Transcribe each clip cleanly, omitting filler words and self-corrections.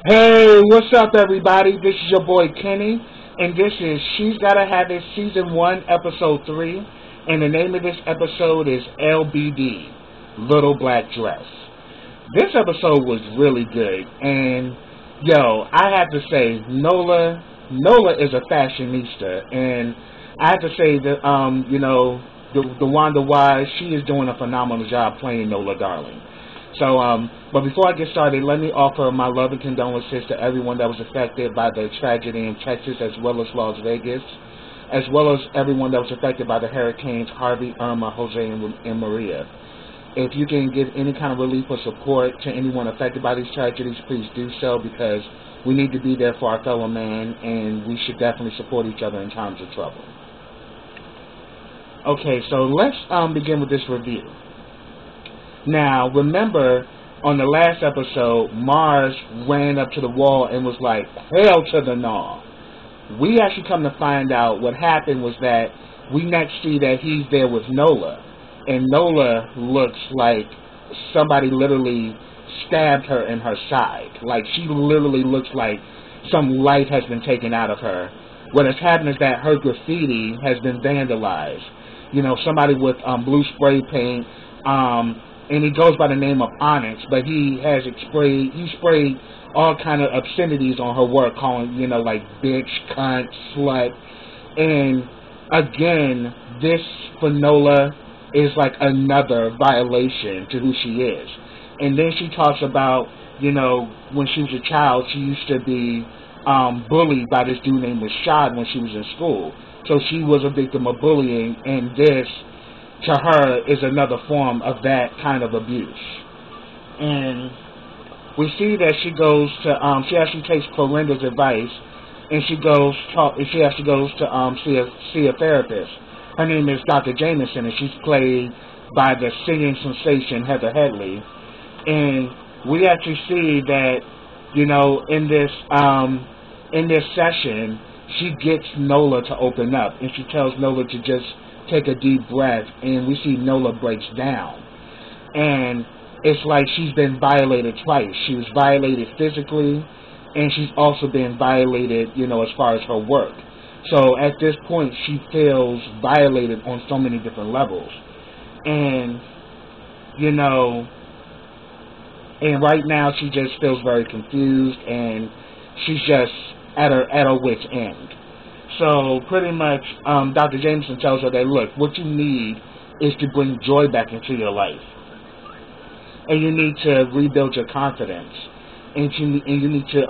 Hey, what's up, everybody? This is your boy Kenny, and this is She's Gotta Have It Season 1, Episode 3, and the name of this episode is LBD, Little Black Dress. This episode was really good, and I have to say, Nola is a fashionista, and I have to say that, the Wanda Wise, she is doing a phenomenal job playing Nola Darling. So, but before I get started, let me offer my love and condolences to everyone that was affected by the tragedy in Texas as well as Las Vegas, as well as everyone that was affected by the hurricanes Harvey, Irma, Jose, and Maria. If you can give any kind of relief or support to anyone affected by these tragedies, please do so, because we need to be there for our fellow man, and we should definitely support each other in times of trouble. Okay, so let's begin with this review. Now, remember, on the last episode, Mars ran up to the wall and was like, "Hell to the gnaw." We actually come to find out what happened was that we next see that he's there with Nola. And Nola looks like somebody literally stabbed her in her side. Like, she literally looks like some life has been taken out of her. What has happened is that her graffiti has been vandalized. Somebody with blue spray paint, and he goes by the name of Onyx, but he sprayed all kind of obscenities on her work, calling, like bitch, cunt, slut. And again, this for Nola is like another violation to who she is. And then she talks about, when she was a child, she used to be bullied by this dude named Rashad when she was in school. So she was a victim of bullying, and this, to her, is another form of that kind of abuse. And we see that she goes to, she actually takes Clorinda's advice, and she actually goes to see a therapist. Her name is Dr. Jameson, and she's played by the singing sensation Heather Headley. And we actually see that, in this session, she gets Nola to open up, and she tells Nola to just take a deep breath, and we see Nola breaks down. And it's like she's been violated twice. She was violated physically, and she's also been violated, as far as her work. So at this point, she feels violated on so many different levels. And, and right now she just feels very confused, and she's just at her wit's end. So pretty much, Dr. Jameson tells her that, look, what you need is to bring joy back into your life, and you need to rebuild your confidence, and you need to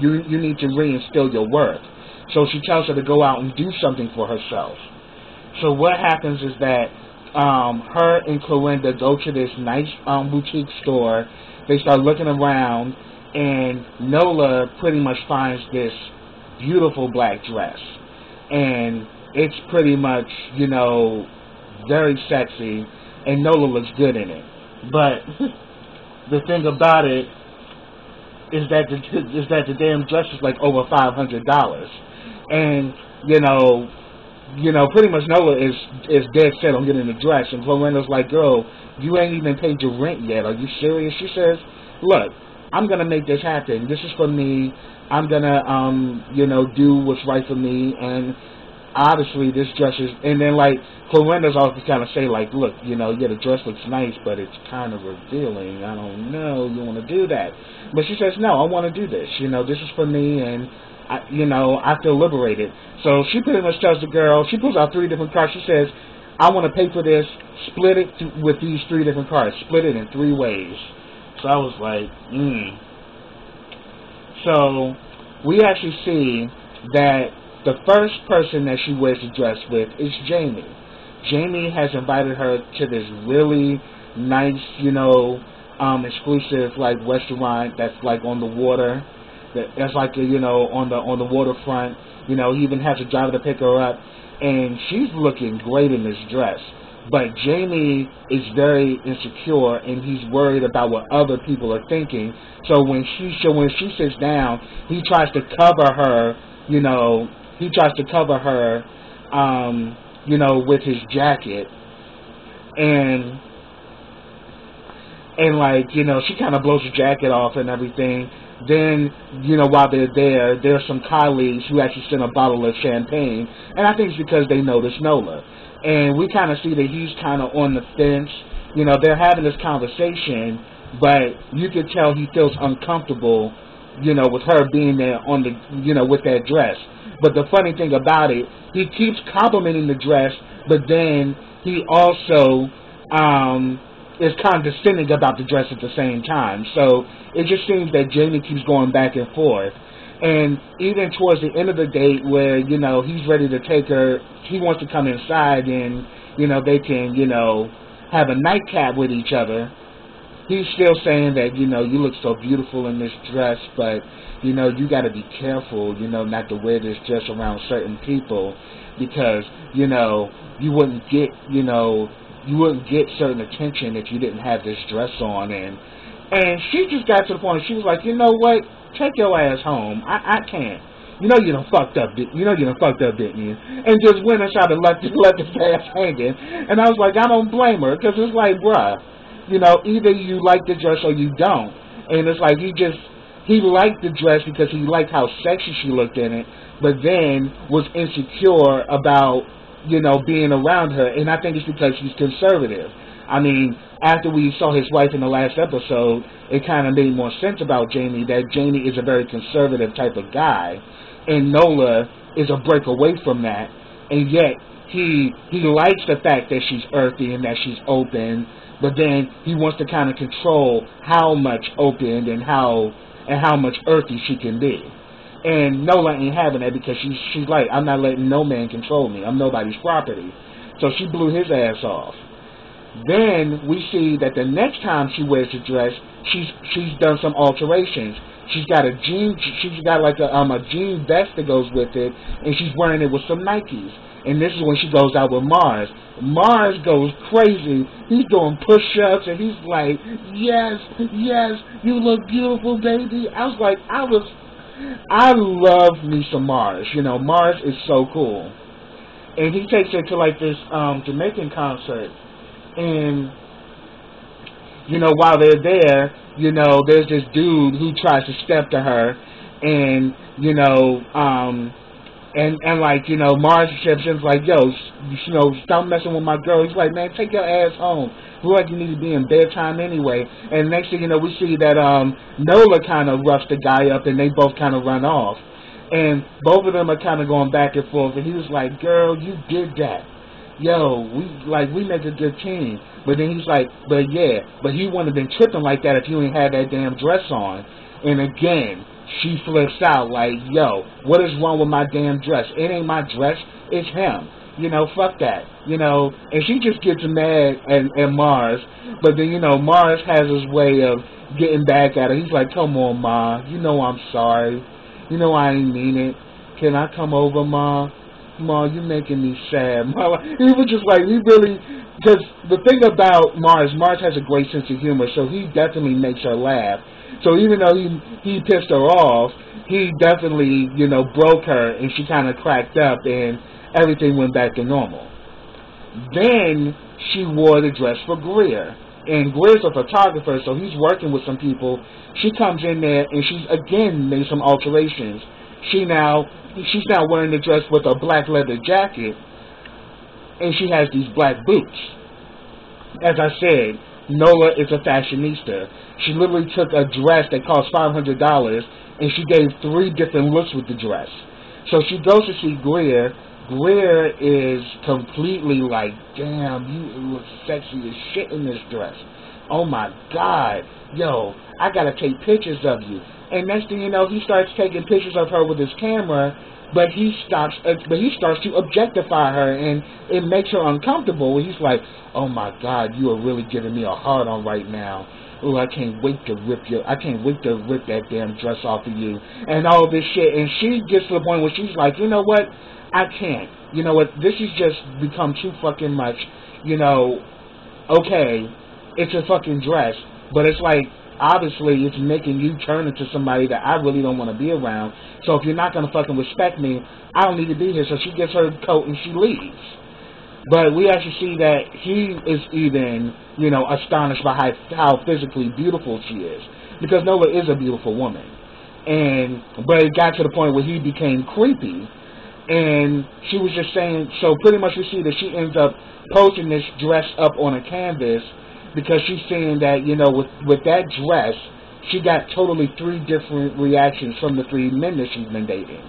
you need to reinstill your worth. So she tells her to go out and do something for herself. So what happens is that her and Clorinda go to this nice boutique store. They start looking around, and Nola pretty much finds this beautiful black dress, and it's pretty much, very sexy, and Nola looks good in it. But the thing about it is that the damn dress is like over $500, and pretty much Nola is dead set on getting the dress, and Florinda's like, "Girl, you ain't even paid your rent yet. Are you serious?" She says, "Look, I'm gonna make this happen. This is for me. I'm gonna, do what's right for me, and obviously this dress is," and then like Clorinda's also kind of say like, "Look, the dress looks nice, but it's kind of revealing. I don't know, you want to do that?" But she says, "No, I want to do this. This is for me, and I feel liberated." So she pretty much tells the girl, she pulls out 3 different cards. She says, "I want to pay for this. Split it with these 3 different cards. Split it in 3 ways." So I was like, So we actually see that the first person that she wears the dress with is Jamie. Jamie has invited her to this really nice, exclusive like restaurant that's like on the water. That's like on the waterfront. He even has a driver to pick her up, and she's looking great in this dress. But Jamie is very insecure, and he's worried about what other people are thinking. So when she sits down, he tries to cover her. With his jacket, and And, like, you know, she kind of blows her jacket off and everything. Then, you know, while they're there's some colleagues who actually send a bottle of champagne. And I think it's because they notice Nola. And we kind of see that he's kind of on the fence. You know, they're having this conversation, but you could tell he feels uncomfortable, you know, with her being there on the, you know, with that dress. But the funny thing about it, he keeps complimenting the dress, but then he also, is condescending about the dress at the same time. So it just seems that Jamie keeps going back and forth. And even towards the end of the date where, you know, he's ready to take her, he wants to come inside and, you know, they can, you know, have a nightcap with each other. He's still saying that, you know, you look so beautiful in this dress, but, you know, you got to be careful, you know, not to wear this dress around certain people because, you know, you wouldn't get, you know, you wouldn't get certain attention if you didn't have this dress on. And she just got to the point, she was like, you know what, take your ass home. I can't. You know you done fucked up, didn't you? And just went inside and left his ass hanging. And I was like, I don't blame her, because it's like, bruh, you know, either you like the dress or you don't. And it's like he liked the dress because he liked how sexy she looked in it, but then was insecure about, you know, being around her, and I think it's because she's conservative. I mean, after we saw his wife in the last episode, it kind of made more sense about Jamie, that Jamie is a very conservative type of guy, and Nola is a break away from that, and yet he likes the fact that she's earthy and that she's open, but then he wants to kind of control how much open and how much earthy she can be. And Nola ain't having that because she's like, I'm not letting no man control me. I'm nobody's property. So she blew his ass off. Then we see that the next time she wears the dress, she's done some alterations. She's got like a jean vest that goes with it, and she's wearing it with some Nikes. And this is when she goes out with Mars. Mars goes crazy. He's doing push-ups, and he's like, yes, you look beautiful, baby. I love me some Mars. You know, Mars is so cool. And he takes her to like this Jamaican concert. And, you know, while they're there, you know, there's this dude who tries to step to her. And, you know, and like, you know, Mars steps in like, yo, you know, stop messing with my girl. He's like, man, take your ass home. Look like you need to be in bedtime anyway. And next thing you know, we see that Nola kind of roughs the guy up, and they both kind of run off. And both of them are kind of going back and forth. And he was like, girl, you did that. Yo, we make a good team. But then he's like, but he wouldn't have been tripping like that if you ain't had that damn dress on. And again, she flips out like, yo, what is wrong with my damn dress? It ain't my dress, it's him. You know, fuck that. You know, and she just gets mad at Mars. But then, you know, Mars has his way of getting back at her. He's like, come on, Ma. You know I'm sorry. You know I ain't mean it. Can I come over, Ma? Ma, you making me sad. Ma. He was just like, he really, because the thing about Mars has a great sense of humor, so he definitely makes her laugh. So even though he pissed her off, he definitely, you know, broke her, and she kind of cracked up, and everything went back to normal. Then she wore the dress for Greer. And Greer's a photographer, so he's working with some people. She comes in there, and she's again made some alterations. She's now wearing the dress with a black leather jacket, and she has these black boots. As I said, Nola is a fashionista. She literally took a dress that cost $500, and she gave 3 different looks with the dress. So she goes to see Greer. Greer is completely like, damn, you look sexy as shit in this dress. Oh my God. Yo, I gotta take pictures of you. And next thing you know, he starts taking pictures of her with his camera, but he starts to objectify her, and it makes her uncomfortable. He's like, oh my God, you are really giving me a hard on right now. Oh, I can't wait to rip that damn dress off of you, and all this shit. And she gets to the point where she's like, you know what? I can't. You know what? This has just become too fucking much. You know, okay, it's a fucking dress, but it's like, obviously, it's making you turn into somebody that I really don't want to be around. So if you're not going to fucking respect me, I don't need to be here. So she gets her coat and she leaves. But we actually see that he is even, you know, astonished by how physically beautiful she is. Because Nola is a beautiful woman. But it got to the point where he became creepy. And she was just saying, so pretty much we see that she ends up posting this dress up on a canvas because she's saying that, you know, with that dress, she got totally 3 different reactions from the 3 men that she's been dating.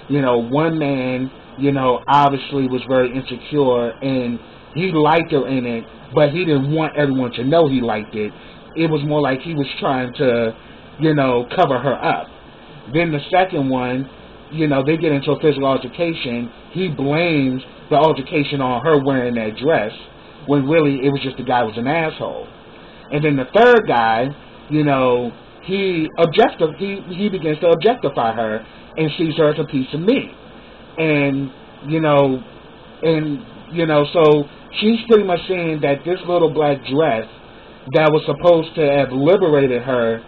You know, one man, you know, obviously was very insecure and he liked her in it, but he didn't want everyone to know he liked it. It was more like he was trying to, you know, cover her up. Then the second one, you know, they get into a physical altercation. He blames the altercation on her wearing that dress, when really it was just the guy was an asshole. And then the third guy, you know, he begins to objectify her and sees her as a piece of meat. And so she's pretty much saying that this little black dress that was supposed to have liberated her,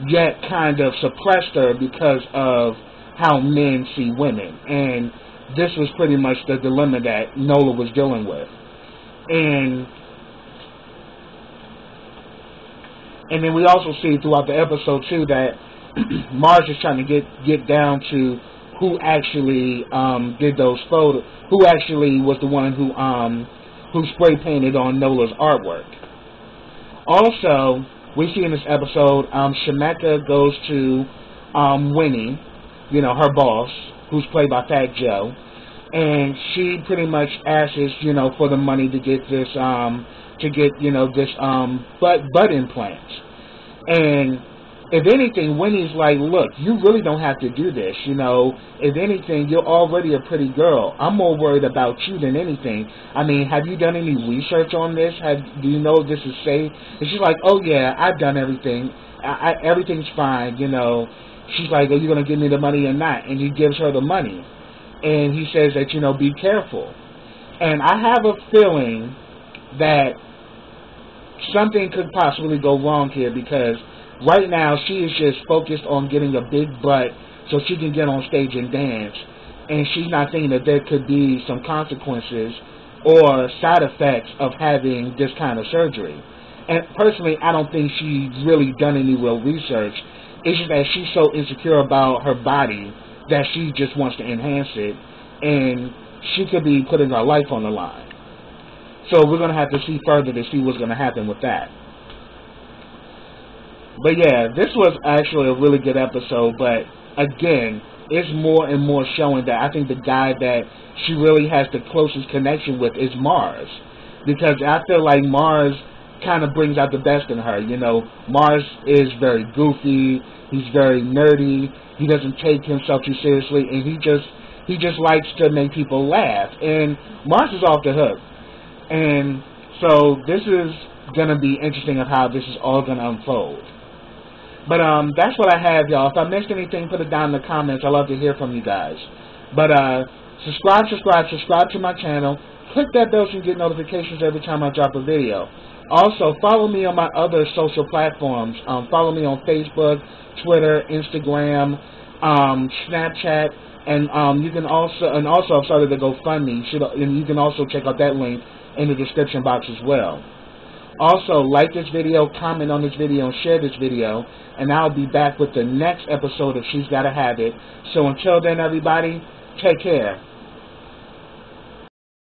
yet kind of suppressed her because of how men see women. And this was pretty much the dilemma that Nola was dealing with. And then we also see throughout the episode too that Mars is trying to get down to who actually did those photos, who actually was the one who spray painted on Nola's artwork. Also, we see in this episode, Shemeka goes to Winnie, you know, her boss, who's played by Fat Joe, and she pretty much asks, you know, for the money to get this, butt implants. And if anything, Winnie's like, look, you really don't have to do this, you know. If anything, you're already a pretty girl. I'm more worried about you than anything. I mean, have you done any research on this? Do you know if this is safe? And she's like, oh, yeah, I've done everything. Everything's fine, you know. She's like, are you going to give me the money or not? And he gives her the money. And he says that, you know, be careful. And I have a feeling that something could possibly go wrong here, because right now she is just focused on getting a big butt so she can get on stage and dance, and she's not thinking that there could be some consequences or side effects of having this kind of surgery. And personally, I don't think she's really done any real research. It's just that she's so insecure about her body that she just wants to enhance it, and she could be putting her life on the line. So we're going to have to see further to see what's going to happen with that. But yeah, this was actually a really good episode, but again, it's more and more showing that I think the guy that she really has the closest connection with is Mars. Because I feel like Mars kind of brings out the best in her. You know, Mars is very goofy, he's very nerdy, he doesn't take himself too seriously, and he just likes to make people laugh. And Mars is off the hook. And so this is going to be interesting of how this is all going to unfold. But that's what I have, y'all. If I missed anything, put it down in the comments. I love to hear from you guys. But subscribe to my channel. Click that bell so you get notifications every time I drop a video. Also, follow me on my other social platforms. Follow me on Facebook, Twitter, Instagram, Snapchat, and you can also I've started the GoFundMe. And you can also check out that link in the description box as well. Also, like this video, comment on this video, and share this video, and I'll be back with the next episode of She's Gotta Have It. So until then, everybody, take care.